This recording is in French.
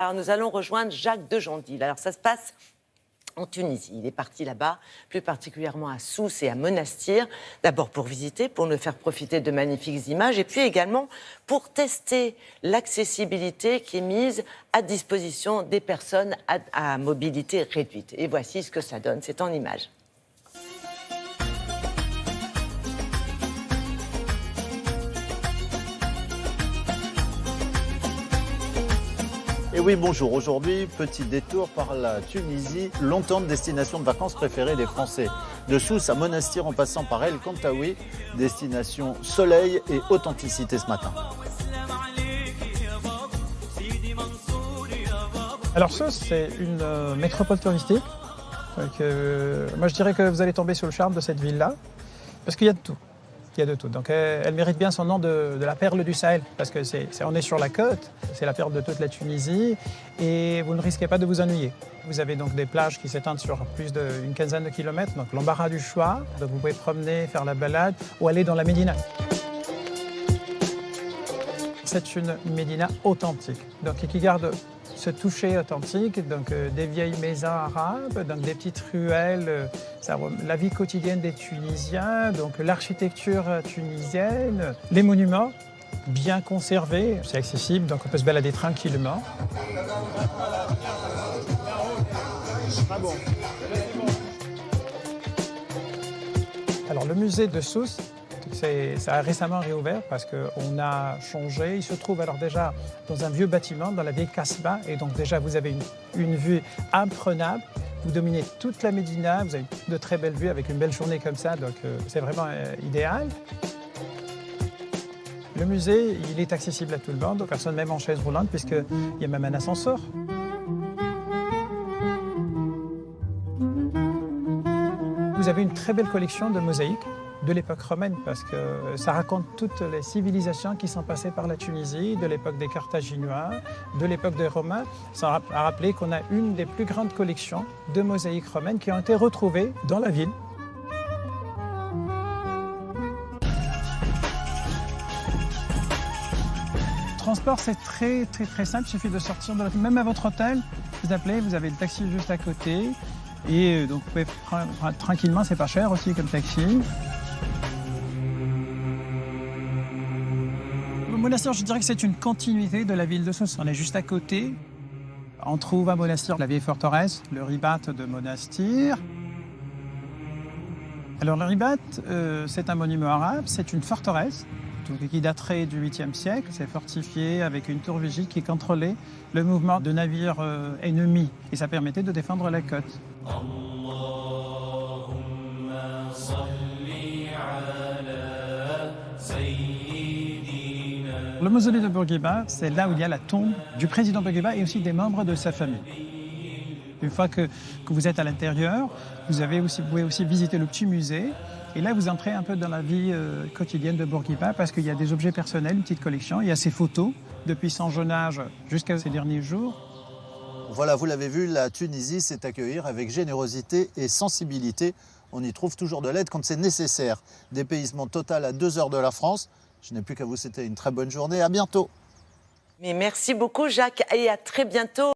Alors nous allons rejoindre Jacques de Jandil. Alors ça se passe en Tunisie. Il est parti là-bas, plus particulièrement à Sousse et à Monastir, d'abord pour visiter, pour nous faire profiter de magnifiques images, et puis également pour tester l'accessibilité qui est mise à disposition des personnes à mobilité réduite. Et voici ce que ça donne, c'est en images. Et oui, bonjour. Aujourd'hui, petit détour par la Tunisie, longtemps destination de vacances préférée des Français. De Sousse à Monastir en passant par El Kantaoui, destination soleil et authenticité ce matin. Alors Sousse, c'est une métropole touristique. Donc, moi, je dirais que vous allez tomber sur le charme de cette ville-là, parce qu'il y a de tout. Il y a de tout. Donc, elle mérite bien son nom de la perle du Sahel, parce que on est sur la côte, c'est la perle de toute la Tunisie, et vous ne risquez pas de vous ennuyer. Vous avez donc des plages qui s'étendent sur plus d'une quinzaine de kilomètres, donc l'embarras du choix. Donc, vous pouvez promener, faire la balade, ou aller dans la Médina. C'est une Médina authentique, donc qui garde ce toucher authentique, donc des vieilles maisons arabes, donc des petites ruelles, la vie quotidienne des Tunisiens, donc l'architecture tunisienne, les monuments bien conservés, c'est accessible, donc on peut se balader tranquillement. Alors le musée de Sousse, ça a récemment réouvert parce qu'on a changé. Il se trouve alors déjà dans un vieux bâtiment, dans la vieille Casbah. Et donc déjà, vous avez une vue imprenable. Vous dominez toute la Médina. Vous avez de très belles vues avec une belle journée comme ça. Donc c'est vraiment idéal. Le musée, il est accessible à tout le monde, aux personnes même en chaise roulante, puisqu'il y a même un ascenseur. Vous avez une très belle collection de mosaïques de l'époque romaine, parce que ça raconte toutes les civilisations qui sont passées par la Tunisie, de l'époque des Carthaginois, de l'époque des Romains, sans rappeler qu'on a une des plus grandes collections de mosaïques romaines qui ont été retrouvées dans la ville. Le transport, c'est très simple, il suffit de sortir de la ville, même à votre hôtel, vous appelez, vous avez le taxi juste à côté, et donc vous pouvez prendre tranquillement, c'est pas cher aussi comme taxi. Monastir, je dirais que c'est une continuité de la ville de Sousse. On est juste à côté. On trouve à Monastir la vieille forteresse, le Ribat de Monastir. Alors le Ribat, c'est un monument arabe, c'est une forteresse qui daterait du 8e siècle. C'est fortifié avec une tour vigile qui contrôlait le mouvement de navires ennemis. Et ça permettait de défendre la côte. Le mausolée de Bourguiba, c'est là où il y a la tombe du président Bourguiba et aussi des membres de sa famille. Une fois que vous êtes à l'intérieur, vous pouvez aussi visiter le petit musée. Et là, vous entrez un peu dans la vie quotidienne de Bourguiba parce qu'il y a des objets personnels, une petite collection. Il y a ses photos depuis son jeune âge jusqu'à ses derniers jours. Voilà, vous l'avez vu, la Tunisie sait accueillir avec générosité et sensibilité. On y trouve toujours de l'aide quand c'est nécessaire. Dépaysement total à 2 heures de la France. Je n'ai plus qu'à vous souhaiter une très bonne journée. À bientôt. Mais merci beaucoup Jacques et à très bientôt.